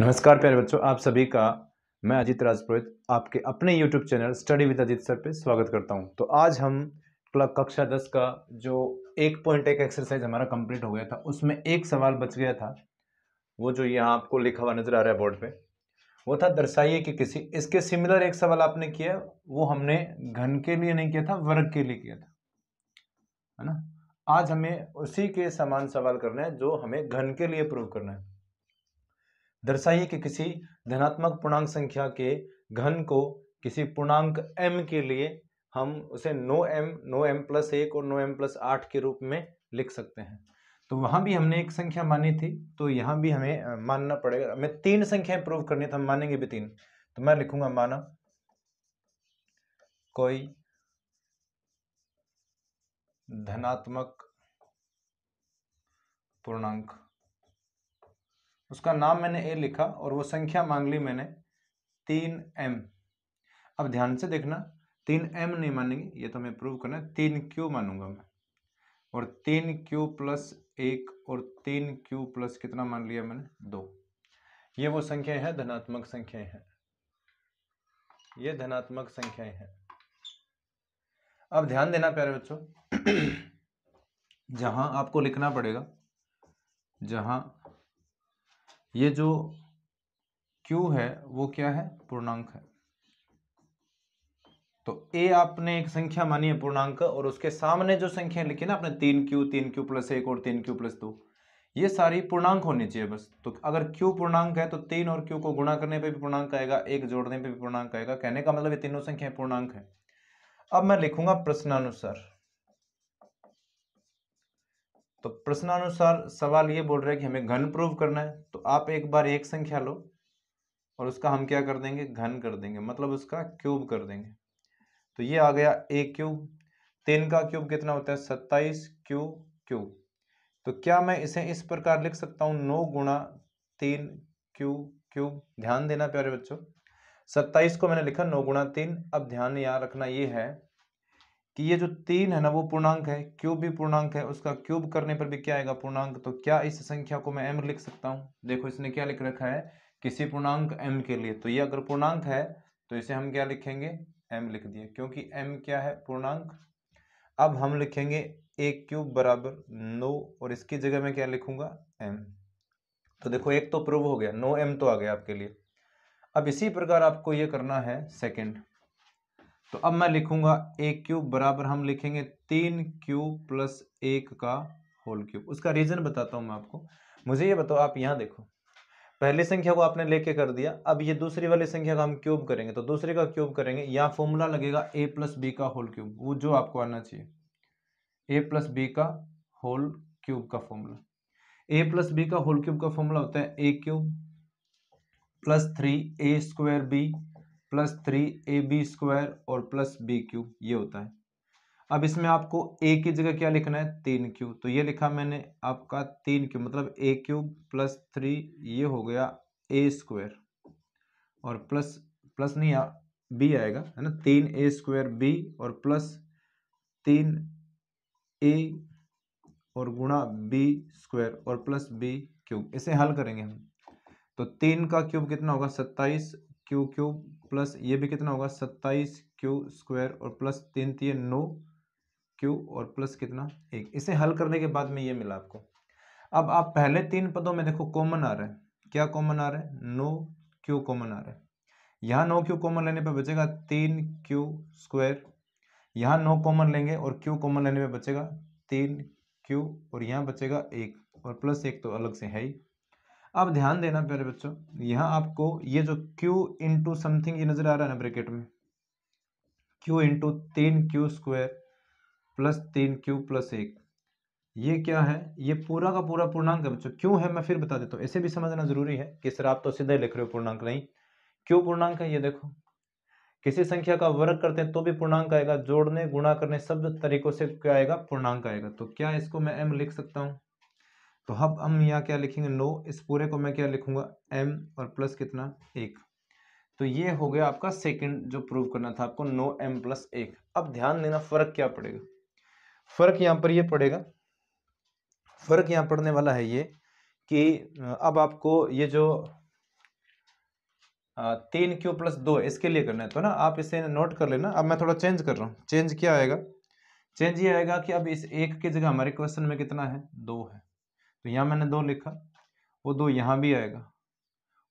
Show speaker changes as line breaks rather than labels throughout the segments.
नमस्कार प्यारे बच्चों, आप सभी का मैं अजीत राजपुरोहित आपके अपने YouTube channel study with Ajit sir पे स्वागत करता हूं। तो आज हम कक्षा 10 का जो 1.1 एक्सरसाइज हमारा कंप्लीट हो गया था, उसमें एक सवाल बच गया था। वो जो यहाँ आपको लिखा हुआ नजर आ रहा है बोर्ड पे, वो था दर्शाइए कि किसी इसके सिमिलर एक सवाल आपने किया, वो हमने घन के लिए नहीं किया था, वर्ग के लिए किया था, है ना। आज हमें उसी के समान सवाल करना है जो हमें घन के लिए प्रूव करना है। दर्शाइए कि किसी धनात्मक पूर्णांक संख्या के घन को किसी पूर्णांक m के लिए हम उसे नो एम प्लस 1 और नो एम प्लस 8 के रूप में लिख सकते हैं। तो वहां भी हमने एक संख्या मानी थी, तो यहां भी हमें मानना पड़ेगा। हमें 3 संख्याएं प्रूव करनी, तो हम मानेंगे भी 3। तो मैं लिखूंगा माना कोई धनात्मक पूर्णांक, उसका नाम मैंने a लिखा और वो संख्या मांग ली मैंने 3m। अब ध्यान से देखना, 3m नहीं मानेंगे, ये तो हमें प्रूव करना है। 3q मानूंगा मैं, और 3q प्लस 1 और 3q प्लस कितना मान लिया मैंने 2। ये वो संख्याएं हैं, धनात्मक संख्याएं हैं, ये धनात्मक संख्याएं हैं। अब ध्यान देना प्यारे बच्चों, जहां आपको लिखना पड़ेगा, जहां ये जो q है वो क्या है, पूर्णांक है। तो a आपने एक संख्या मानी है पूर्णांक, और उसके सामने जो संख्या लिखी ना आपने 3q प्लस 1 और 3q प्लस 2, ये सारी पूर्णांक होनी चाहिए बस। तो अगर q पूर्णांक है तो 3 और q को गुणा करने पे भी पूर्णांक आएगा, 1 जोड़ने पे भी पूर्णांक आएगा। कहने का मतलब ये तीनों संख्याएं पूर्णांक है। अब मैं लिखूंगा प्रश्नानुसार। तो प्रश्नानुसार सवाल ये बोल रहा है कि हमें घन प्रूव करना है। तो आप एक बार एक संख्या लो और उसका हम क्या कर देंगे, घन कर देंगे, मतलब उसका क्यूब कर देंगे। तो ये आ गया a क्यूब। 3 का क्यूब कितना होता है, 27q क्यूब। तो क्या मैं इसे इस प्रकार लिख सकता हूं, 9 गुणा 3q क्यूब। ध्यान देना प्यारे बच्चों, 27 को मैंने लिखा 9 गुणा 3। अब ध्यान यहाँ रखना ये है कि ये जो 3 है ना वो पूर्णांक है, क्यूब भी पूर्णांक है, उसका क्यूब करने पर भी क्या आएगा, पूर्णांक। तो क्या इस संख्या को मैं m लिख सकता हूँ? देखो इसने क्या लिख रखा है, किसी पूर्णांक m के लिए। तो ये अगर पूर्णांक है तो इसे हम क्या लिखेंगे, m लिख दिए, क्योंकि m क्या है, पूर्णांक। अब हम लिखेंगे a क्यूब बराबर 9 और इसकी जगह में क्या लिखूंगा, m। तो देखो एक तो प्रूव हो गया, 9m तो आ गया आपके लिए। अब इसी प्रकार आपको ये करना है सेकंड। तो अब मैं लिखूंगा a क्यूब बराबर, हम लिखेंगे 3q प्लस 1 का होल क्यूब। उसका रीजन बताता हूं मैं आपको। मुझे ये बताओ, आप यहां देखो, पहली संख्या को आपने लेके कर दिया, अब ये दूसरी वाली संख्या का हम क्यूब करेंगे। तो दूसरे का क्यूब करेंगे, यहाँ फॉर्मूला लगेगा a प्लस बी का होल क्यूब, वो जो आपको आना चाहिए, a प्लस बी का होल क्यूब का फॉर्मूला। a प्लस बी का होल क्यूब का फॉर्मूला होता है a cube plus 3a square b plus 3ab square और प्लस b क्यूब, ये होता है। अब इसमें आपको a की जगह क्या लिखना है, 3q। तो ये लिखा मैंने आपका 3q, मतलब a क्यूब प्लस 3, ये हो गया a स्क्वायर, और प्लस प्लस नहीं b आएगा, है ना, 3a स्क्वायर b और प्लस 3a और गुणा b स्क्वायर और प्लस b क्यूब। इसे हल करेंगे हम, तो 3 का क्यूब कितना होगा, 27q क्यूब, प्लस ये भी कितना होगा, 27q स्क्वायर और प्लस 3 3 9q और प्लस कितना 1। इसे हल करने के बाद में ये मिला आपको। अब आप पहले 3 पदों में देखो कॉमन आ रहा है, क्या कॉमन आ रहा है, 9q कॉमन आ रहा है। यहाँ 9q कॉमन लेने पे बचेगा 3q स्क्वायर, यहाँ 9 कॉमन लेंगे और q कॉमन लेने पे बचेगा 3q, और यहाँ बचेगा 1 और प्लस 1 तो अलग से है ही। अब ध्यान देना प्यारे बच्चों, यहाँ आपको ये जो q इंटू समथिंग ये नजर आ रहा है ना ब्रैकेट में, q into 3q square plus 3q plus 1, ये क्या है, ये पूरा का पूरा पूर्णांक है बच्चों। क्यों है मैं फिर बता देता हूँ, इसे भी समझना जरूरी है कि सर आप तो सीधे लिख रहे हो पूर्णांक, नहीं, क्यों पूर्णांक है। ये देखो, किसी संख्या का वर्ग करते हैं तो भी पूर्णांक आएगा, जोड़ने गुणा करने सब तरीकों से क्या आएगा, पूर्णांक आएगा। तो क्या इसको मैं m लिख सकता हूँ? तो अब हम यहाँ क्या लिखेंगे, 9, इस पूरे को मैं क्या लिखूंगा, m और प्लस कितना 1। तो ये हो गया आपका सेकंड जो प्रूव करना था आपको, 9m प्लस 1। अब ध्यान देना फर्क क्या पड़ेगा, फर्क यहाँ पर ये पड़ेगा, फर्क यहाँ पड़ने वाला है ये कि अब आपको ये जो 3 क्यू प्लस 2 इसके लिए करना है, तो ना आप इसे नोट कर लेना। अब मैं थोड़ा चेंज कर रहा हूँ। चेंज क्या आएगा? चेंज ये आएगा कि अब इस 1 की जगह हमारे क्वेश्चन में कितना है? 2 है, तो यहाँ मैंने 2 लिखा, वो 2 यहाँ भी आएगा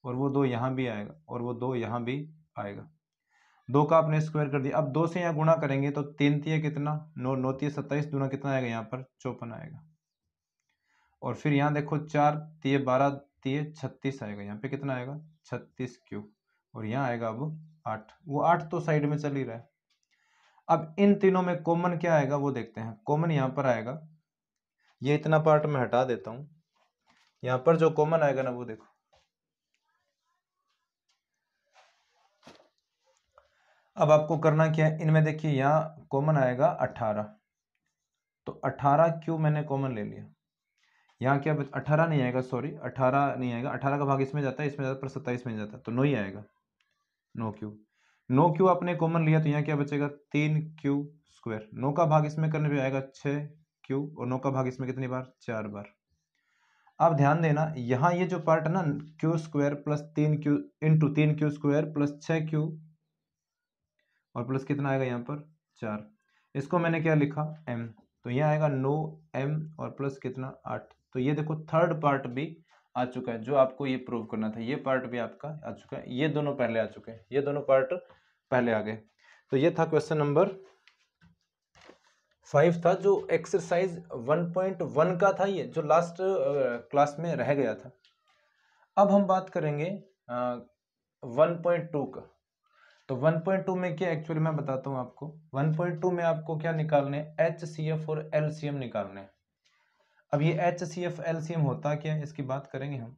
और वो 2 यहाँ भी आएगा और वो 2 यहाँ भी आएगा। 2 का आपने स्क्वायर कर दिया। अब 2 से यहाँ गुणा करेंगे तो 3 तिया कितना? 9, 9 तिया 27, दूना कितना आएगा यहाँ पर? 54 आएगा। और फिर यहाँ देखो 4 तिये 12 तिये 36 आएगा, यहाँ पे कितना आएगा? 36 क्यूब। और यहाँ आएगा अब 8, वो 8 तो साइड में चल ही रहा है। अब इन तीनों में कॉमन क्या आएगा वो देखते हैं। कॉमन यहाँ पर आएगा, ये इतना पार्ट मैं हटा देता हूँ। यहाँ पर जो कॉमन आएगा ना वो देखो, अब आपको करना क्या है, इनमें देखिए यहाँ कॉमन आएगा 18, तो 18 क्यों मैंने कॉमन ले लिया। यहाँ क्या 18 नहीं आएगा, सॉरी 18 नहीं आएगा, 18 का भाग इसमें जाता है, इसमें जाता है, पर 27 में जाता है, तो 9 ही आएगा। 9 क्यू, 9 क्यू आपने कॉमन लिया तो यहाँ क्या बचेगा? 3 क्यू स्क्वायर। 9 का भाग इसमें करने पे आएगा 6 क्यू, और 9 का भाग इसमें कितनी बार? 4 बार। अब ध्यान देना, यहाँ ये जो पार्ट है ना, Q square plus 3 Q into 3 Q square plus 6 Q और प्लस कितना आएगा यहाँ पर? 4। इसको मैंने क्या लिखा? m, तो यहाँ आएगा 9m और प्लस कितना? 8। तो ये देखो थर्ड पार्ट भी आ चुका है, जो आपको ये प्रूव करना था, ये पार्ट भी आपका आ चुका है। ये दोनों पहले आ चुके हैं, ये दोनों पार्ट पहले आ गए। तो ये था क्वेश्चन नंबर 5 था, जो एक्सरसाइज 1.1 का था, ये जो लास्ट क्लास में रह गया था। अब हम बात करेंगे 1.2 का। तो 1.2 में क्या, एक्चुअली मैं बताता हूँ आपको। 1.2 में आपको क्या निकालने हैं? HCF और LCM निकालने हैं। अब ये HCF LCM होता क्या है, इसकी बात करेंगे हम।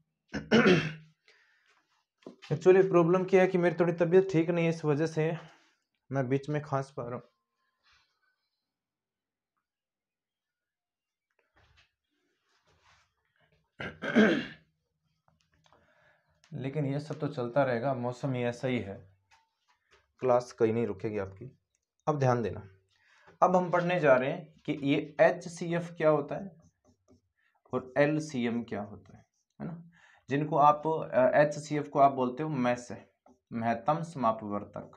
एक्चुअली प्रॉब्लम क्या है कि मेरी थोड़ी तबीयत ठीक नहीं है, इस वजह से मैं बीच में खांस पा रहा हूँ। लेकिन ये सब तो चलता रहेगा, मौसम ही ऐसा ही है, क्लास कहीं नहीं रुकेगी आपकी। अब ध्यान देना, अब हम पढ़ने जा रहे हैं कि ये HCF क्या होता है और LCM क्या होता है ना। जिनको आप HCF को आप बोलते हो मैस है, महत्तम समापवर्तक,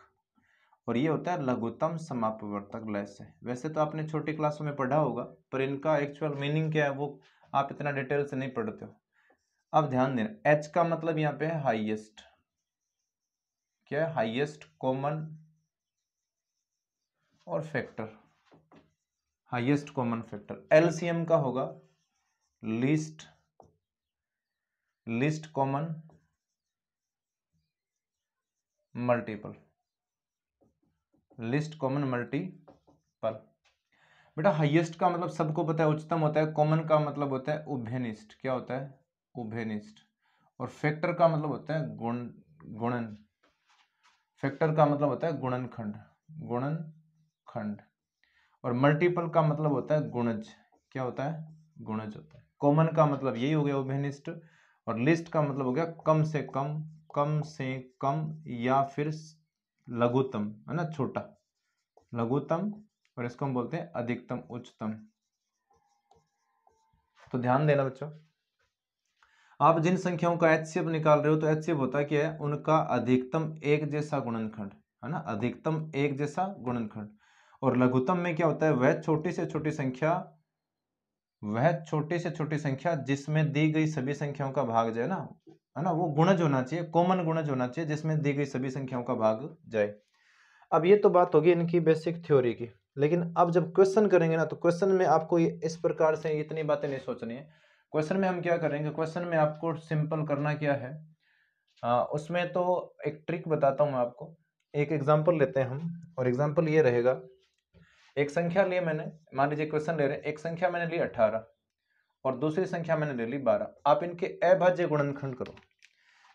और ये होता है लघुत्तम समापवर्तक लैस है। वैसे तो आपने छोटी क्लासों में पढ़ा होगा, पर इनका एक्चुअल मीनिंग क्या है वो आप इतना डिटेल से नहीं पढ़ते हो। अब ध्यान देना, H का मतलब यहाँ पे है हाईएस्ट, क्या है? हाईएस्ट कॉमन और factor, highest common factor. LCM का होगा least common multiple, least common multiple. बेटा हाईएस्ट का मतलब सबको पता है उच्चतम होता है, कॉमन का मतलब होता है उभयनिष्ठ, क्या होता है? उभयनिष्ठ। और फैक्टर का मतलब होता है गुणन, फैक्टर का मतलब होता है गुणनखंड। और मल्टीपल का मतलब होता है गुणज, क्या होता है? गुणज होता है। कॉमन का मतलब यही हो गया उभयनिष्ठ, और लिस्ट का मतलब हो गया कम से कम या फिर लघुत्तम, है ना, छोटा लघुत्तम, और इसको हम बोलते हैं अधिकतम उच्चतम। तो ध्यान देना बच्चों, आप जिन संख्याओं का HCF निकाल रहे हो तो HCF होता क्या है? उनका अधिकतम एक जैसा गुणनखंड, है ना, अधिकतम एक जैसा गुणनखंड। और लघुत्तम में क्या होता है? वह छोटी से छोटी संख्या जिसमें दी गई सभी संख्याओं का भाग जाए ना, है ना, वो गुणज होना चाहिए, कॉमन गुणज होना चाहिए जिसमें दी गई सभी संख्याओं का भाग जाए। अब ये तो बात होगी इनकी बेसिक थ्योरी की, लेकिन अब जब क्वेश्चन करेंगे ना, तो क्वेश्चन में आपको इस प्रकार से इतनी बातें नहीं सोचनी है। क्वेश्चन में हम क्या करेंगे, क्वेश्चन में आपको सिंपल करना क्या है, उसमें तो एक ट्रिक बताता हूँ मैं आपको। एक एग्जांपल लेते हैं हम, और एग्जांपल ये रहेगा, एक संख्या लिए मैंने, मान लीजिए क्वेश्चन ले रहे हैं, एक संख्या मैंने ली 18 और दूसरी संख्या मैंने ले ली 12। आप इनके अभाज्य गुणनखंड करो।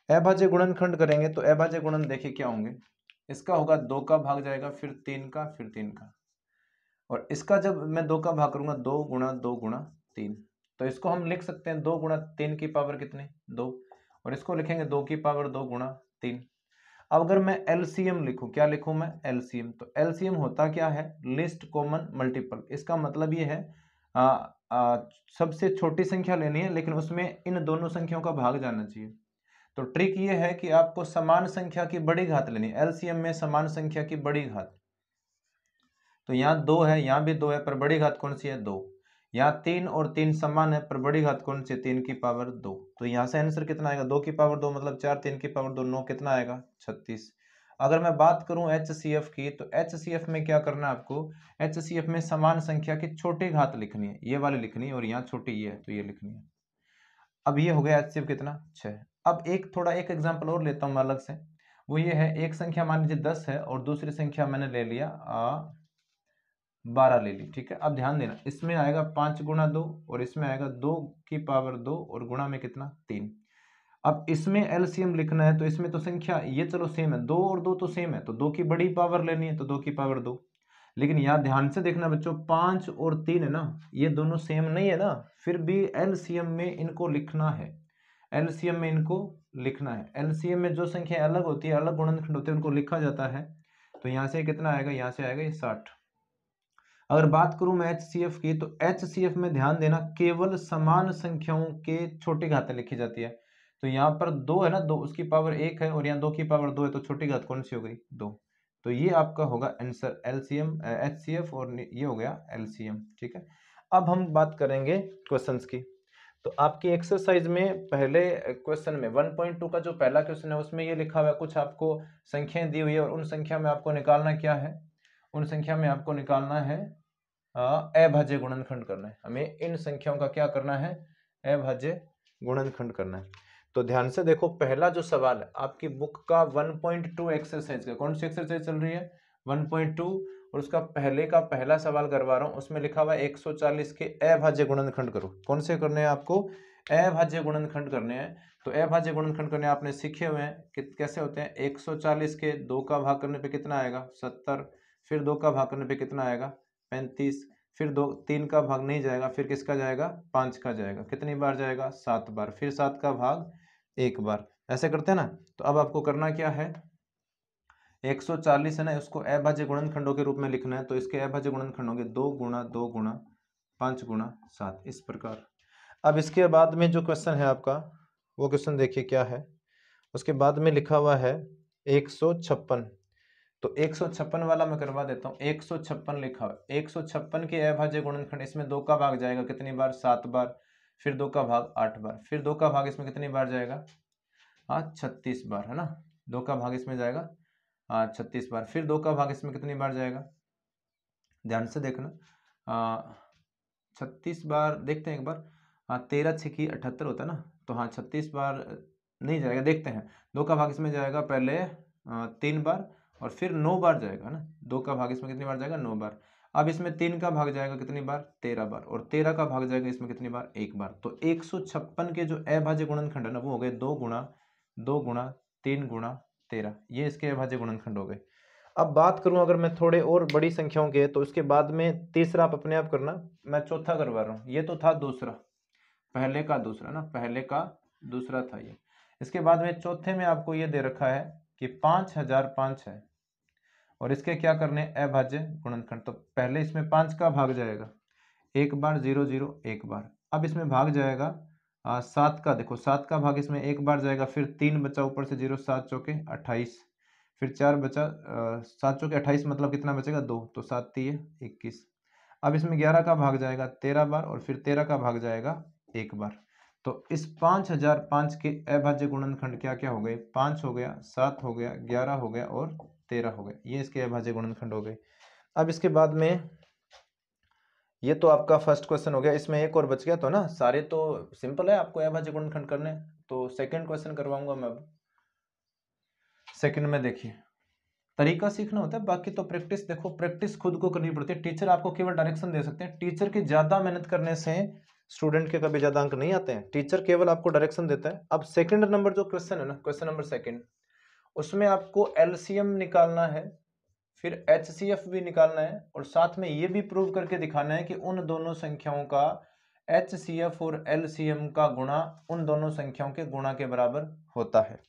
अभाज्य गुणनखंड करेंगे तो अभाज्य गुणन देखिए क्या होंगे, इसका होगा 2 का भाग जाएगा, फिर 3 का, फिर 3 का, और इसका जब मैं 2 का भाग करूंगा 2 गुणा 2 गुणा 3, तो इसको हम लिख सकते हैं 2 गुणा 3 की पावर कितनी? 2, और इसको लिखेंगे 2 की पावर 2 गुणा 3। अब अगर मैं LCM लिखूं, क्या लिखूं मैं? LCM। तो LCM होता क्या है? List common multiple. इसका मतलब ये है सबसे छोटी संख्या लेनी है, लेकिन उसमें इन दोनों संख्याओं का भाग जाना चाहिए। तो ट्रिक ये है कि आपको समान संख्या की बड़ी घात लेनी, एलसीएम में समान संख्या की बड़ी घात। तो यहाँ 2 है, यहाँ भी 2 है, पर बड़ी घात कौन सी है? 2। यहाँ 3 और 3 समान है, पर बड़ी घात कौन सी है? 3 की पावर 2। तो यहाँ से आंसर कितना आएगा? 2 की पावर 2 मतलब 4, 3 की पावर 2 9, कितना आएगा? 36। अगर मैं बात करूं HCF की, तो HCF में क्या करना है आपको? HCF में समान संख्या की छोटी घात लिखनी है, ये वाली लिखनी है, और यहाँ छोटी ये है तो ये लिखनी है। अब ये हो गया HCF कितना? 6। अब एक एग्जाम्पल और लेता हूं मैं अलग से, वो ये है, एक संख्या मान लीजिए 10 है और दूसरी संख्या मैंने ले लिया 12 ले ली, ठीक है। अब ध्यान देना, इसमें आएगा 5 गुणा 2 और इसमें आएगा 2 की पावर 2 और गुणा में कितना? 3। अब इसमें एलसीएम लिखना है, तो इसमें तो संख्या ये चलो सेम है, 2 और 2 तो सेम है, तो 2 की बड़ी पावर लेनी है, तो 2 की पावर 2। लेकिन यहाँ ध्यान से देखना बच्चों, 5 और 3 है ना, ये दोनों सेम नहीं है ना, फिर भी एलसीएम में इनको लिखना है, एलसीएम में इनको लिखना है। एलसीएम में जो संख्या अलग होती है, अलग गुणनखंड होते हैं, उनको लिखा जाता है। तो यहाँ से कितना आएगा? यहाँ से आएगा ये 60। अगर बात करूं मैं HCF की, तो HCF में ध्यान देना, केवल समान संख्याओं के छोटी घातें लिखी जाती है। तो यहाँ पर 2 है ना, 2 उसकी पावर 1 है और यहाँ 2 की पावर 2 है, तो छोटी घात कौन सी हो गई? 2। तो ये आपका होगा आंसर LCM HCF, और ये हो गया LCM, ठीक है। अब हम बात करेंगे क्वेश्चंस की। तो आपकी एक्सरसाइज में पहले क्वेश्चन में 1.2 का जो पहला क्वेश्चन है, उसमें ये लिखा हुआ है, कुछ आपको संख्याएं दी हुई है और उन संख्या में आपको निकालना क्या है? उन संख्या में आपको निकालना है अभाज्य गुणनखंड करना है। हमें इन संख्याओं का क्या करना है? अभाज्य गुणनखंड करना है। तो ध्यान से देखो, पहला जो सवाल है आपकी बुक का 1.2 एक्सरसाइज का, कौन सी एक्सरसाइज चल रही है? 1.2, और उसका पहले का पहला सवाल करवा रहा हूं, उसमें लिखा हुआ है 140 के अभाज्य गुणनखंड करो। कौन से करने हैं आपको? अभाज्य गुणनखंड करने हैं। तो अभाज्य गुणनखंड करने आपने सीखे हुए हैं कि कैसे होते हैं। 140 के 2 का भाग करने पे कितना आएगा? 70। फिर 2 का भाग करने पे कितना आएगा? 35। फिर 3 का भाग नहीं जाएगा, फिर किसका जाएगा? 5 का जाएगा। कितनी बार जाएगा? 7 बार। फिर 7 का भाग 1 बार। ऐसे करते हैं ना। तो अब आपको करना क्या है? 140 है ना, उसको अभाज्य गुणनखंडों के रूप में लिखना है। तो इसके अभाज्य गुणनखंड होंगे 2 गुणा 2 गुणा 5 गुणा 7, इस प्रकार। अब इसके बाद में जो क्वेश्चन है आपका, वो क्वेश्चन देखिए क्या है। उसके बाद में लिखा हुआ है 156। तो 156 वाला मैं करवा देता हूँ। 156 लिखा हुआ है, 156 के अभाज्य गुणनखंड, इसमें 2 का भाग जाएगा कितनी बार? 7 बार। फिर 2 का भाग 8 बार। फिर 2 का भाग इसमें कितनी बार जाएगा? 36 बार, है ना। 2 का भाग इसमें जाएगा 36 बार। फिर 2 का भाग इसमें कितनी बार जाएगा? ध्यान से देखना, 36 बार। देखते हैं एक बार, 13 6 की 78 होता है ना, तो 36 बार नहीं जाएगा। देखते हैं, 2 का भाग इसमें जाएगा पहले 3 बार, और फिर 9 बार जाएगा ना। 2 का भाग इसमें कितनी बार जाएगा? 9 बार। अब इसमें 3 का भाग जाएगा कितनी बार? 13 बार। और 13 का भाग जाएगा इसमें कितनी बार? 1 बार। तो 156 के जो अभाज्य गुणनखंड है ना, वो हो गए 2 गुणा 2 गुणा 3 गुणा 13। ये इसके अभाज्य गुणनखंड हो गए। अब बात करूं अगर मैं थोड़े और बड़ी संख्याओं के, तो उसके बाद में तीसरा आप अपने आप करना, मैं चौथा करवा रहा हूं। ये तो था दूसरा, पहले का दूसरा ना, पहले का दूसरा था ये। इसके बाद में चौथे में आपको ये दे रखा है कि 5005 है, और इसके क्या करने? अभाज्य गुणनखंड। तो पहले इसमें 5 का भाग जाएगा 1 बार, 0 0 1 बार। अब इसमें भाग जाएगा 7 का, देखो 7 का भाग इसमें 1 बार जाएगा। फिर 3 बचा ऊपर से 0, 7 चौके 28। फिर 4 बचा, 7 चौके 28 मतलब कितना बचेगा? 2। तो 7 3 21। अब इसमें 11 का भाग जाएगा 13 बार, और फिर 13 का भाग जाएगा 1 बार। तो इस 5005 के अभाज्य गुणनखंड क्या क्या हो गए? 5 हो गया, 7 हो गया, 11 हो गया और 13 हो गए। ये इसके अभाज्य गुणनखंड हो गए। अब इसके बाद में ये तो आपका फर्स्ट क्वेश्चन हो गया। इसमें एक और बच गया, तो ना सारे तो सिंपल है, आपको अभाज्य गुणनखंड करने। तो सेकंड क्वेश्चन करवाऊंगा मैं अब। सेकंड में देखिए, तरीका सीखना होता है, बाकी तो प्रैक्टिस, देखो प्रैक्टिस खुद को करनी पड़ती है। टीचर आपको केवल डायरेक्शन दे सकते हैं। टीचर की ज्यादा मेहनत करने से स्टूडेंट के कभी ज्यादा अंक नहीं आते हैं। टीचर केवल आपको डायरेक्शन देता है। अब सेकंड नंबर जो क्वेश्चन है ना, क्वेश्चन नंबर सेकंड, उसमें आपको एलसीएम निकालना है, फिर एचसीएफ भी निकालना है, और साथ में ये भी प्रूव करके दिखाना है कि उन दोनों संख्याओं का एचसीएफ और एलसीएम का गुणा उन दोनों संख्याओं के गुणा के बराबर होता है।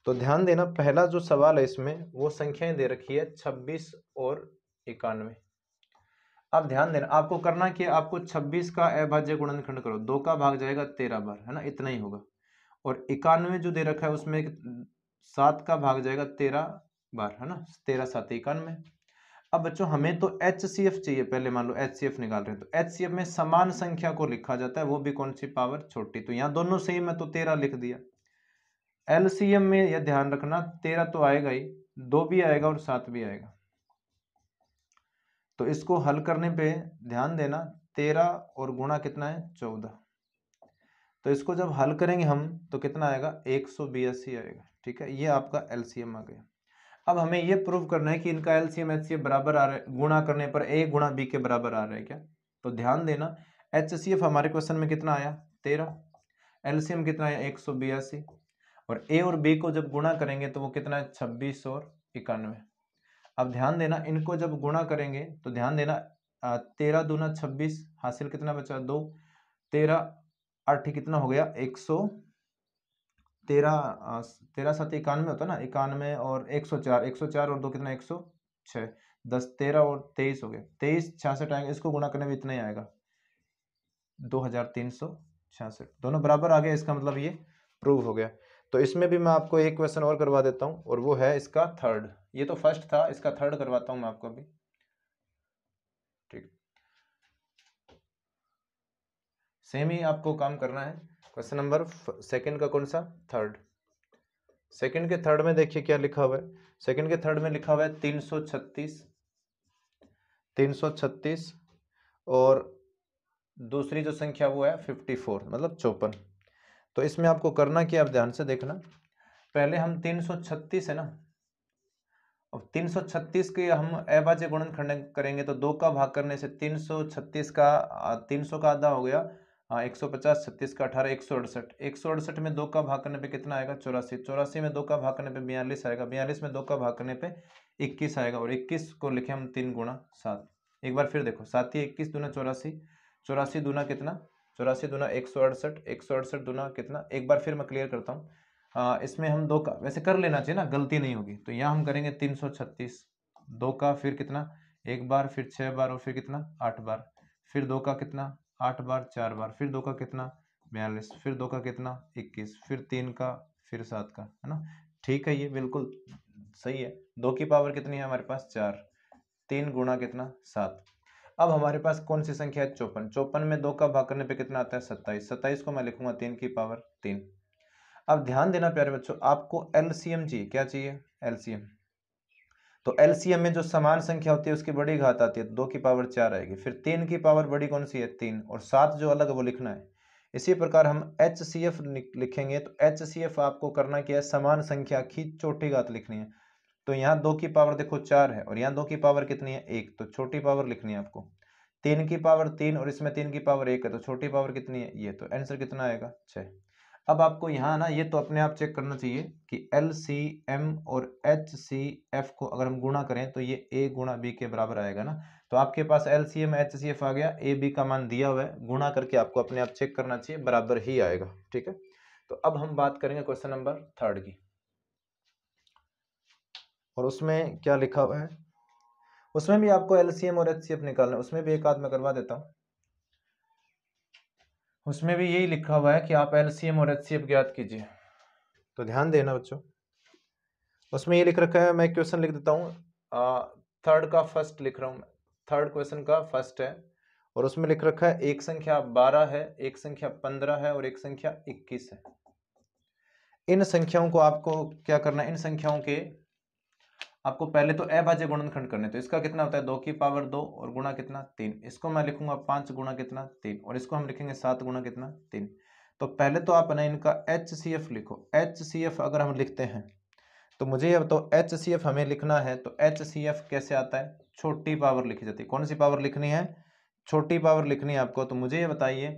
तो ध्यान देना, पहला जो सवाल है इसमें वो संख्याएं दे रखी है 26 और 91। अब ध्यान देना, आपको करना कि आपको 26 का अभाज्य गुणनखंड करो। 2 का भाग जाएगा 13 बार, है ना, इतना ही होगा। और 91 जो दे रखा है उसमें 7 का भाग जाएगा 13 बार, है ना, 13 7 91। अब बच्चों हमें तो HCF चाहिए, पहले मान लो HCF निकाल रहे हैं, तो HCF में समान संख्या को लिखा जाता है, वो भी कौन सी पावर, छोटी। तो यहाँ दोनों सेम है तो 13 लिख दिया। LCM में यह ध्यान रखना 13 तो आएगा ही, 2 भी आएगा और 7 भी आएगा। तो इसको हल करने पे ध्यान देना, 13 और गुणा कितना है, 14। तो इसको जब हल करेंगे हम तो कितना आएगा, 182 आएगा। ठीक है, ये आपका LCM आ गया। अब हमें ये प्रूव करना है कि इनका LCM HCF बराबर आ रहा है, गुणा करने पर A गुणा B के बराबर आ रहा है क्या। तो ध्यान देना, HCF हमारे क्वेश्चन में कितना आया, 13, LCM कितना आया, 182, और A और B को जब गुणा करेंगे तो वो कितना है, 26 और 91। अब ध्यान देना, इनको जब गुणा करेंगे तो ध्यान देना, 13 दूना 26, हासिल कितना बचा, 2, 13 8 कितना हो गया, 113, 13 7 91 होता है ना, 91 और 104, 104 और 2 कितना, 106, 10 13 और 23 हो गए, 23 66 आएगा, इसको गुणा करने में इतना ही आएगा, 2366, दोनों बराबर आ गया। इसका मतलब ये प्रूव हो गया। तो इसमें भी मैं आपको एक क्वेश्चन और करवा देता हूं, और वो है इसका थर्ड। ये तो फर्स्ट था, इसका थर्ड करवाता हूं मैं आपको अभी। ठीक, सेम ही आपको काम करना है। क्वेश्चन नंबर सेकंड का कौन सा, थर्ड। सेकंड के थर्ड में देखिए क्या लिखा हुआ है। सेकंड के थर्ड में लिखा हुआ है 336 और दूसरी जो संख्या वो है 54, मतलब 54। तो इसमें आपको करना क्या, आप ध्यान से देखना। पहले हम 336 है ना, अब 336 के हम अभाज्य गुणनखंड करेंगे तो 2 का भाग करने से 336 का 300 का आधा हो गया, 150, 36 का 18, 168, 168 में 2 का भाग करने पे कितना आएगा, 84, 84 में 2 का भाग करने पे 42 आएगा, 42 में 2 का भाग करने पे 21 आएगा, और 21 को लिखे हम 3 गुणा 7। एक बार फिर देखो, 7 ही 21 दूना 84, 84 दूना कितना, 84 दूना 168, 168 दूना कितना, एक बार फिर मैं क्लियर करता हूँ। इसमें हम 2 का वैसे कर लेना चाहिए ना, गलती नहीं होगी। तो यहाँ हम करेंगे 336, 2 का फिर कितना, एक बार, फिर 6 बार, और फिर कितना, 8 बार, फिर 2 का कितना, 8 बार, 4 बार, फिर 2 का कितना, 42, फिर 2 का कितना, 21, फिर 3 का, फिर 7 का, है ना। ठीक है, ये बिल्कुल सही है। 2 की पावर कितनी है हमारे पास, 4, 3 गुणा कितना, 7। अब हमारे पास कौन सी संख्या है, 54, 54 में 2 का भाग करने पे कितना आता है, 27, 27 को मैं लिखूंगा 3 की पावर 3। अब ध्यान देना प्यारे बच्चों, आपको LCM चाहिए, क्या चाहिए, LCM। तो LCM में जो समान संख्या होती है उसकी बड़ी घात आती है, 2 की पावर 4 आएगी, फिर 3 की पावर बड़ी कौन सी है, 3, और 7 जो अलग है वो लिखना है। इसी प्रकार हम HCF लिखेंगे, तो HCF आपको करना क्या है, समान संख्या की छोटी घात लिखनी है। तो यहाँ 2 की पावर देखो 4 है, और यहाँ 2 की पावर कितनी है, 1, तो छोटी पावर लिखनी है आपको। 3 की पावर 3, और इसमें 3 की पावर 1 है, तो छोटी पावर कितनी है, ये, तो आंसर कितना आएगा, 6। अब आपको यहाँ ना ये तो अपने आप चेक करना चाहिए कि LCM और HCF को अगर हम गुणा करें तो ये A गुणा B के बराबर आएगा ना। तो आपके पास LCM HCF आ गया, A B का मान दिया हुआ है, गुणा करके आपको अपने आप चेक करना चाहिए, बराबर ही आएगा। ठीक है, तो अब हम बात करेंगे क्वेश्चन नंबर थर्ड की, और उसमें क्या लिखा हुआ है। उसमें भी आपको LCM और HCF निकालना है, उसमें भी एक आध मैं करवा देता हूँ। उसमें भी यही लिखा हुआ है कि आप LCM और HCF ज्ञात कीजिए। तो ध्यान देना बच्चों, उसमें ये लिख रखा है, मैं क्वेश्चन लिख देता हूँ, थर्ड का फर्स्ट लिख रहा हूँ मैं, थर्ड क्वेश्चन का फर्स्ट है, और उसमें लिख रखा है एक संख्या 12 है, एक संख्या 15 है, और एक संख्या 21 है। इन संख्याओं को आपको क्या करना है, इन संख्याओं के आपको पहले तो अभाज्य गुणनखंड करने। तो इसका कितना होता है, 2 की पावर 2 और गुणा कितना, 3। इसको मैं लिखूंगा 5 गुणा कितना, 3, और इसको हम लिखेंगे 7 गुणा कितना, 3। तो पहले तो आप ना इनका HCF लिखो। HCF अगर हम लिखते हैं तो मुझे ये बताओ, HCF हमें लिखना है तो HCF कैसे आता है, छोटी पावर लिखी जाती है। कौन सी पावर लिखनी है, छोटी पावर लिखनी है आपको। तो मुझे ये बताइए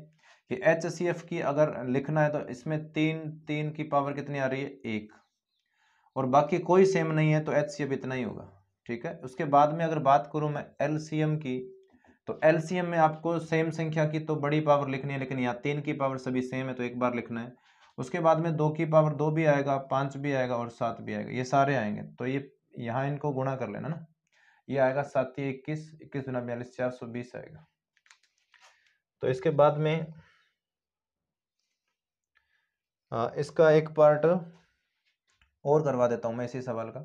कि HCF की अगर लिखना है तो इसमें 3 की पावर कितनी आ रही है, 1, और बाकी कोई सेम नहीं है तो HCF इतना ही होगा। ठीक है, उसके बाद में अगर बात करूं मैं LCM की, तो LCM में आपको सेम संख्या की तो बड़ी पावर लिखनी है, लेकिन यहाँ 3 की पावर सभी सेम है तो एक बार लिखना है। उसके बाद में 2 की पावर 2 भी आएगा, 5 भी आएगा, और 7 भी आएगा, ये सारे आएंगे। तो ये यहाँ इनको गुणा कर लेना ना, ये आएगा 7 21, 21 गुना 42, 420 आएगा। तो इसके बाद में इसका एक पार्ट और करवा देता हूं मैं इसी सवाल का,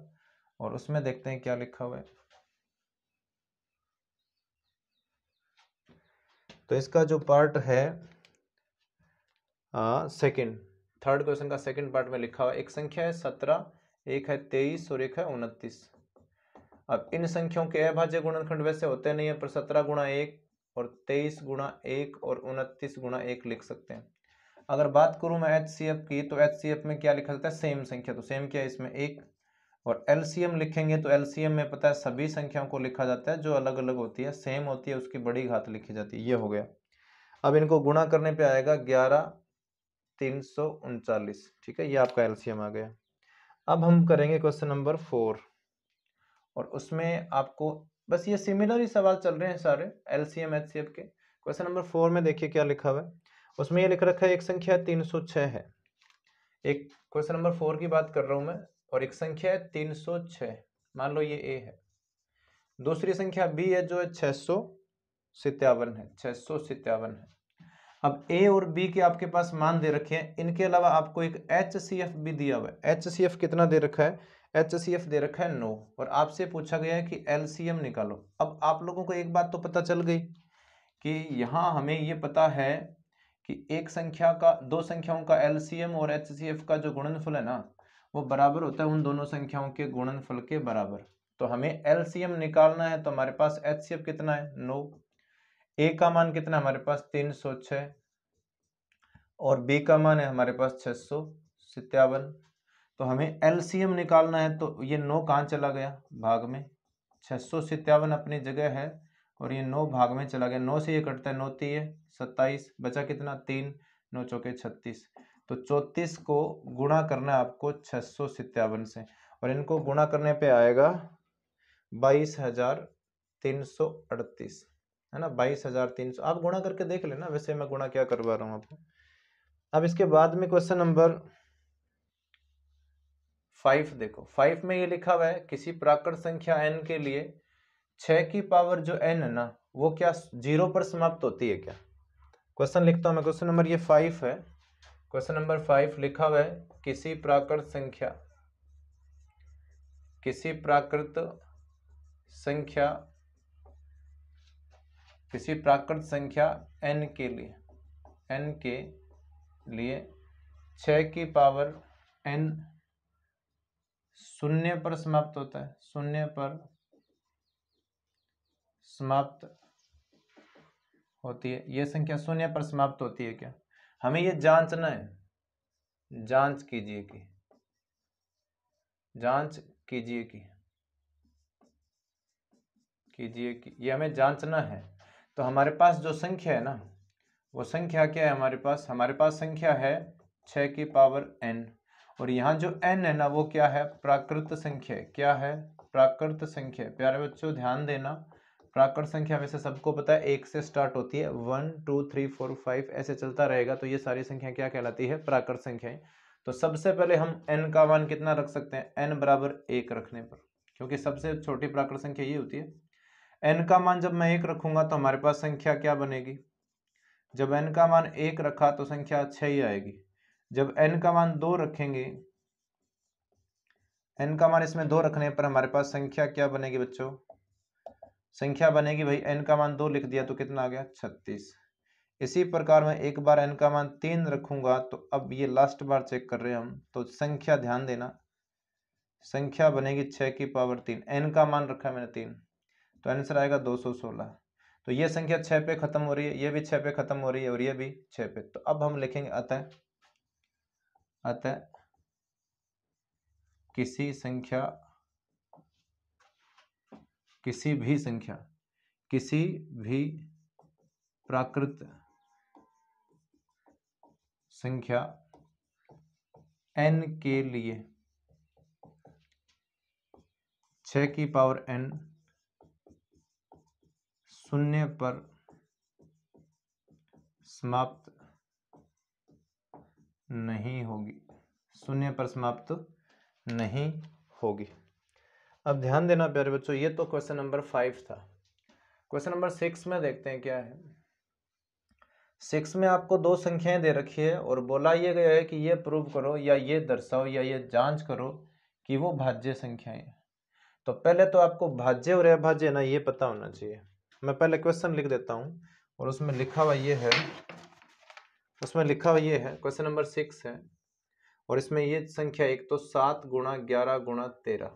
और उसमें देखते हैं क्या लिखा हुआ है। तो इसका जो पार्ट है सेकंड, थर्ड क्वेश्चन का सेकंड पार्ट में लिखा हुआ है, एक संख्या है 17, एक है 23 और एक है 29। अब इन संख्याओं के अभाज्य गुणनखंड वैसे होते नहीं है, पर 17 गुणा 1 और 23 गुणा 1 और 29 गुणा 1 लिख सकते हैं। अगर बात करूं मैं HCF की, तो HCF में क्या लिखा जाता है, सेम संख्या। तो सेम क्या है इसमें, 1। और LCM लिखेंगे तो LCM में पता है सभी संख्याओं को लिखा जाता है जो अलग अलग होती है, सेम होती है उसकी बड़ी घात लिखी जाती है। ये हो गया। अब इनको गुणा करने पे आएगा 11,339। ठीक है, ये आपका LCM आ गया। अब हम करेंगे क्वेश्चन नंबर 4, और उसमें आपको बस ये सिमिलर ही सवाल चल रहे हैं सारे LCM HCF के। क्वेश्चन नंबर 4 में देखिए क्या लिखा हुआ है, उसमें ये लिख रखा है एक संख्या 306 है। एक क्वेश्चन नंबर 4 की बात कर रहा हूं मैं, और एक संख्या है 306, मान लो ये A है। दूसरी संख्या B है जो है 657 है, 657 है। अब A और B के आपके पास मान दे रखे हैं, इनके अलावा आपको एक HCF भी दिया हुआ है। HCF कितना दे रखा है, HCF दे रखा है 9, और आपसे पूछा गया है कि LCM निकालो। अब आप लोगों को एक बात तो पता चल गई कि यहाँ हमें ये पता है कि एक संख्या का, दो संख्याओं का LCM और HCF का जो गुणनफल है ना, वो बराबर होता है उन दोनों संख्याओं के गुणनफल के बराबर। तो हमें LCM निकालना है, तो हमारे पास HCF कितना है 9, A का मान कितना है हमारे पास 306, और B का मान है हमारे पास 657। तो हमें LCM निकालना है, तो ये 9 कहाँ चला गया, भाग में। 657 अपनी जगह है, और ये 9 भाग में चला गया। 9 से ये कटता है, 9 3 27, बचा कितना 3, 9 चौके 36। तो 34 को गुणा करना है आपको 657 से, और इनको गुणा करने पे आएगा 22,338, है ना, 22,300। आप गुणा करके देख लेना, वैसे मैं गुणा क्या करवा रहा हूँ आपको। अब इसके बाद में क्वेश्चन नंबर 5 देखो। 5 में ये लिखा हुआ है किसी प्राकृत संख्या n के लिए 6 की पावर जो n है ना, वो क्या 0 पर समाप्त होती है क्या। क्वेश्चन लिखता हूं मैं, क्वेश्चन नंबर ये 5 है। क्वेश्चन नंबर 5 लिखा हुआ है किसी प्राकृत संख्या n के लिए 6 की पावर n 0 पर समाप्त होता है, 0 पर समाप्त होती है। ये संख्या 0 पर समाप्त होती है क्या, हमें ये जांचना है। जांच कीजिए कि ये हमें जांचना है। तो हमारे पास जो संख्या है ना, वो संख्या क्या है हमारे पास संख्या है 6 की पावर n, और यहाँ जो n है ना वो क्या है, प्राकृत संख्या। क्या है, प्राकृत संख्या। प्यारे बच्चों ध्यान देना, प्राकृत संख्या वैसे सबको पता है 1 से स्टार्ट होती है, 1 2 3 4 5 ऐसे चलता रहेगा। तो ये सारी संख्या क्या कहलाती है, प्राकृत संख्याएं। तो सबसे पहले हम n का मान कितना रख सकते हैं, n बराबर 1 रखने पर, क्योंकि सबसे छोटी प्राकृत संख्या ये होती है। n का मान जब मैं 1 रखूंगा तो हमारे पास संख्या क्या बनेगी, जब n का मान 1 रखा तो संख्या 6 ही आएगी। जब n का मान 2 रखेंगे, n का मान इसमें 2 रखने पर हमारे पास संख्या क्या बनेगी बच्चों, संख्या बनेगी भाई n का मान 2 लिख दिया तो कितना आ गया 36। इसी प्रकार मैं एक बार n का मान 3 रखूंगा, तो अब ये लास्ट बार चेक कर रहे हैं हम, तो संख्या ध्यान देना, संख्या बनेगी 6 की पावर 3, n का मान रखा है मैंने 3, तो आंसर आएगा 216। तो ये संख्या 6 पे खत्म हो रही है, ये भी 6 पे खत्म हो रही है, और ये भी 6 पे। तो अब हम लिखेंगे अतः किसी भी प्राकृत संख्या n के लिए 6 की पावर n 0 पर समाप्त नहीं होगी, 0 पर समाप्त नहीं होगी। अब ध्यान देना प्यारे बच्चों, ये तो क्वेश्चन नंबर 5 था। क्वेश्चन नंबर 6 में देखते हैं क्या है। 6 में आपको दो संख्याएं दे रखी है और बोला ये गया है कि ये प्रूव करो या ये दर्शाओ या ये जांच करो कि वो भाज्य संख्याएं हैं। तो पहले तो आपको भाज्य और अभाज्य ना ये पता होना चाहिए। मैं पहले क्वेश्चन लिख देता हूँ और उसमें लिखा हुआ ये है, क्वेश्चन नंबर 6 है और इसमें ये संख्या एक तो 7 गुणा 11 गुणा 13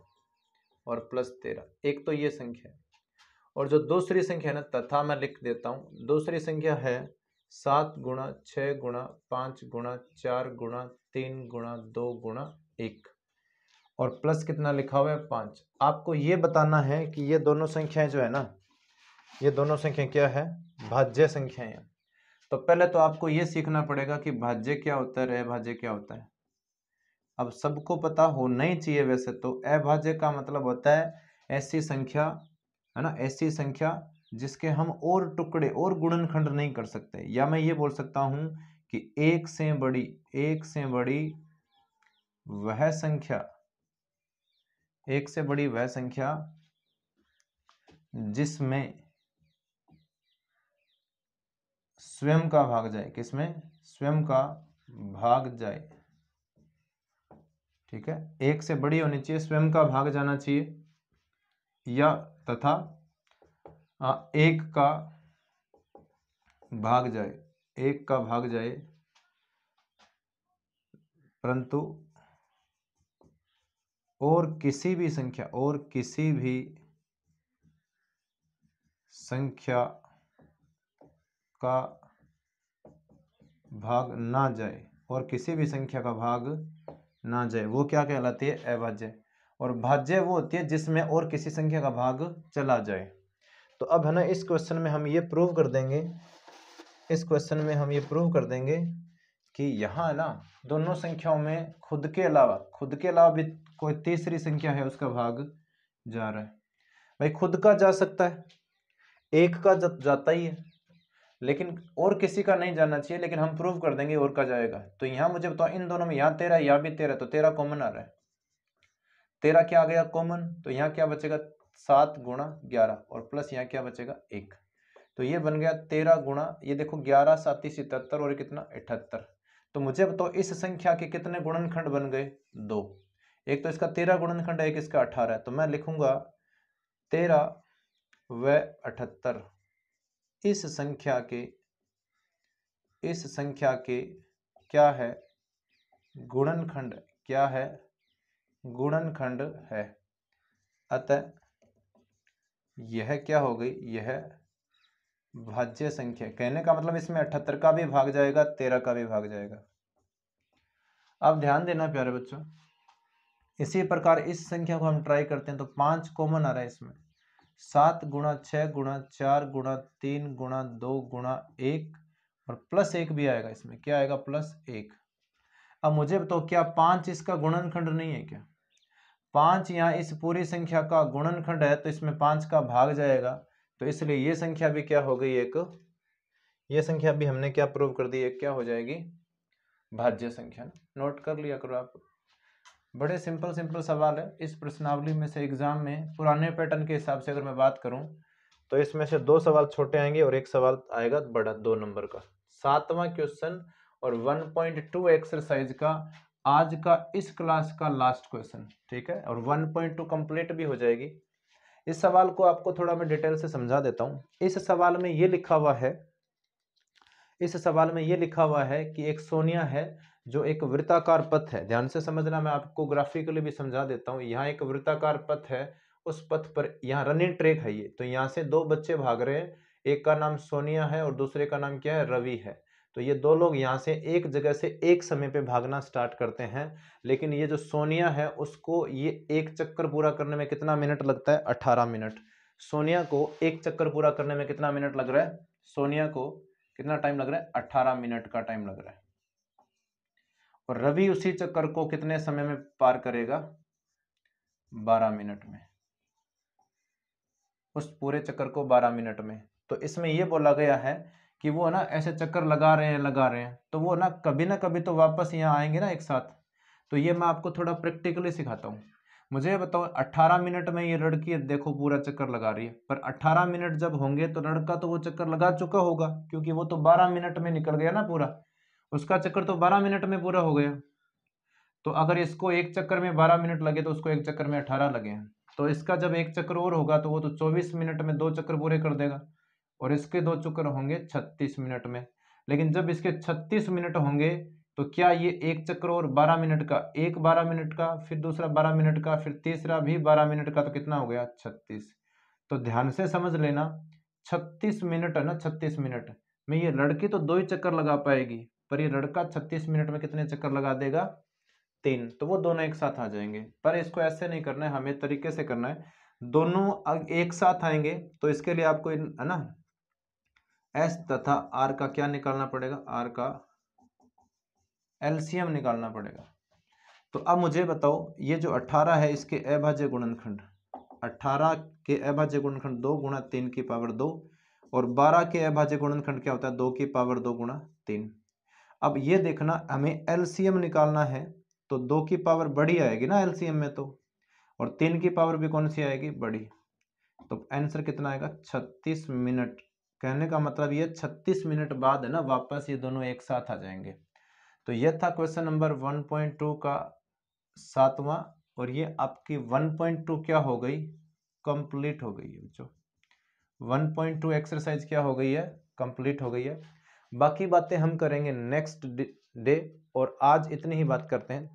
और प्लस 13, एक तो ये संख्या है। और जो दूसरी संख्या है ना, तथा मैं लिख देता हूँ, दूसरी संख्या है 7 गुणा 6 गुणा 5 गुणा 4 गुणा 3 गुणा 2 गुणा 1 और प्लस कितना लिखा हुआ है 5। आपको ये बताना है कि ये दोनों संख्याएं जो है ना, ये दोनों संख्या क्या है, भाज्य संख्याएं हैं। तो पहले तो आपको ये सीखना पड़ेगा कि भाज्य क्या होता है, अभाज्य क्या होता है। अब सबको पता होना ही चाहिए वैसे तो। अभाज्य का मतलब होता है ऐसी संख्या, है ना, ऐसी संख्या जिसके हम और टुकड़े और गुणनखंड नहीं कर सकते। या मैं ये बोल सकता हूं कि एक से बड़ी वह संख्या, एक से बड़ी वह संख्या जिसमें स्वयं का भाग जाए, किसमें स्वयं का भाग जाए, ठीक है, एक से बड़ी होनी चाहिए, स्वयं का भाग जाना चाहिए, या तथा एक का भाग जाए, एक का भाग जाए परंतु और किसी भी संख्या का भाग ना जाए, और किसी भी संख्या का भाग ना जाए, वो क्या कहलाती है, अभाज्य। और भाज्य वो होती है जिसमें और किसी संख्या का भाग चला जाए। तो अब है ना, इस क्वेश्चन में हम ये प्रूव कर देंगे, कि यहाँ ना दोनों संख्याओं में खुद के अलावा भी कोई तीसरी संख्या है उसका भाग जा रहा है। भाई खुद का जा सकता है, एक का जाता ही है, लेकिन और किसी का नहीं जाना चाहिए, लेकिन हम प्रूव कर देंगे और का जाएगा। तो यहाँ मुझे बताओ, इन दोनों में यहाँ 13 यहाँ भी 13, तो 13 कॉमन आ रहा है, 13 क्या आ गया कॉमन, तो यहाँ क्या बचेगा 7 गुणा 11 और प्लस यहाँ क्या बचेगा 1। तो ये बन गया 13 गुणा, ये देखो 11 7 77 और कितना 78। तो मुझे बताओ इस संख्या के कितने गुणनखंड बन गए, 2। एक तो इसका 13 गुणनखंड है, एक इसका 18 है। तो मैं लिखूंगा 13 व 78 इस संख्या के क्या है, गुणनखंड, क्या है, गुणनखंड है। अतः यह क्या हो गई, यह भाज्य संख्या। कहने का मतलब इसमें 78 का भी भाग जाएगा, 13 का भी भाग जाएगा। अब ध्यान देना प्यारे बच्चों, इसी प्रकार इस संख्या को हम ट्राई करते हैं तो 5 कॉमन आ रहा है इसमें, 7 गुणा 6 गुणा 4 गुणा 3 गुणा 2 गुणा 1 और प्लस 1 भी आएगा इसमें, क्या आएगा प्लस 1। अब मुझे बताओ क्या 5 इसका गुणनखंड नहीं है क्या, 5 यहाँ इस पूरी संख्या का गुणनखंड है, तो इसमें 5 का भाग जाएगा। तो इसलिए ये संख्या भी क्या हो गई, एक, ये संख्या भी हमने क्या प्रूव कर दी, एक क्या हो जाएगी, भाज्य संख्या। नोट कर लिया करो आप, बड़े सिंपल सवाल है। इस प्रश्नावली में से एग्जाम में पुराने पैटर्न के हिसाब से अगर मैं बात करूं तो इसमें से 2 सवाल छोटे आएंगे और एक सवाल आएगा बड़ा 2 नंबर का। 7वां क्वेश्चन और 1.2 एक्सरसाइज का आज का इस क्लास का लास्ट क्वेश्चन, ठीक है, और 1.2 कंप्लीट भी हो जाएगी। इस सवाल को आपको थोड़ा मैं डिटेल से समझा देता हूं। इस सवाल में ये लिखा हुआ है कि एक सोनिया है जो एक वृत्ताकार पथ है, ध्यान से समझना, मैं आपको ग्राफिकली भी समझा देता हूँ। यहाँ एक वृत्ताकार पथ है, उस पथ पर यहाँ रनिंग ट्रैक है ये, तो यहाँ से 2 बच्चे भाग रहे हैं, एक का नाम सोनिया है और दूसरे का नाम क्या है, रवि है। तो ये 2 लोग यहाँ से एक जगह से एक समय पे भागना स्टार्ट करते हैं, लेकिन ये जो सोनिया है उसको ये एक चक्कर पूरा करने में कितना मिनट लगता है, 18 मिनट। सोनिया को एक चक्कर पूरा करने में कितना मिनट लग रहा है, सोनिया को कितना टाइम लग रहा है, 18 मिनट का टाइम लग रहा है। और रवि उसी चक्कर को कितने समय में पार करेगा, 12 मिनट में, उस पूरे चक्कर को 12 मिनट में। तो इसमें यह बोला गया है कि वो ना ऐसे चक्कर लगा रहे हैं, तो वो ना कभी तो वापस यहाँ आएंगे ना एक साथ। तो ये मैं आपको थोड़ा प्रैक्टिकली सिखाता हूँ। मुझे बताओ 18 मिनट में ये लड़की देखो पूरा चक्कर लगा रही है, पर 18 मिनट जब होंगे तो लड़का तो वो चक्कर लगा चुका होगा, क्योंकि वो तो 12 मिनट में निकल गया ना पूरा, उसका चक्कर तो 12 मिनट में पूरा हो गया। तो अगर इसको एक चक्कर में 12 मिनट लगे तो उसको एक चक्कर में 18 लगे हैं, तो इसका जब एक चक्कर और होगा तो वो तो 24 मिनट में 2 चक्कर पूरे कर देगा, और इसके 2 चक्कर होंगे 36 मिनट में। लेकिन जब इसके 36 मिनट होंगे तो क्या ये एक चक्कर और 12 मिनट का, एक 12 मिनट का, फिर दूसरा 12 मिनट का, फिर तीसरा भी 12 मिनट का, तो कितना हो गया 36। तो ध्यान से समझ लेना, 36 मिनट है ना, 36 मिनट में ये लड़की तो 2 ही चक्कर लगा पाएगी, पर ये लड़का 36 मिनट में कितने चक्कर लगा देगा, 3। तो वो दोनों एक साथ आ जाएंगे। पर इसको ऐसे नहीं करना है, हमें तरीके से करना है, दोनों एक साथ आएंगे तो इसके लिए आपको है ना एस तथा आर का क्या निकालना पड़ेगा, आर का एलसीएम निकालना पड़ेगा। तो अब मुझे बताओ ये जो 18 है इसके अभाज्य गुणनखंड, 18 के अभाज्य गुणनखंड 2 गुणा 3 की पावर 2, और 12 के अभाज्य गुणनखंड क्या होता है 2 की पावर 2 गुणा 3। अब ये देखना हमें एलसीएम निकालना है, तो 2 की पावर बड़ी आएगी ना एलसीएम में, तो और 3 की पावर भी कौन सी आएगी, बड़ी। तो आंसर कितना आएगा 36 मिनट। कहने का मतलब ये 36 मिनट बाद है ना वापस ये दोनों एक साथ आ जाएंगे। तो ये था क्वेश्चन नंबर 1.2 का 7वां, और ये आपकी 1.2 क्या हो गई, कंप्लीट हो गई है बच्चों। 1.2 एक्सरसाइज क्या हो गई है, कंप्लीट हो गई है। बाकी बातें हम करेंगे नेक्स्ट डे, और आज इतनी ही बात करते हैं।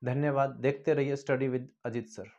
धन्यवाद, देखते रहिए स्टडी विद अजीत सर।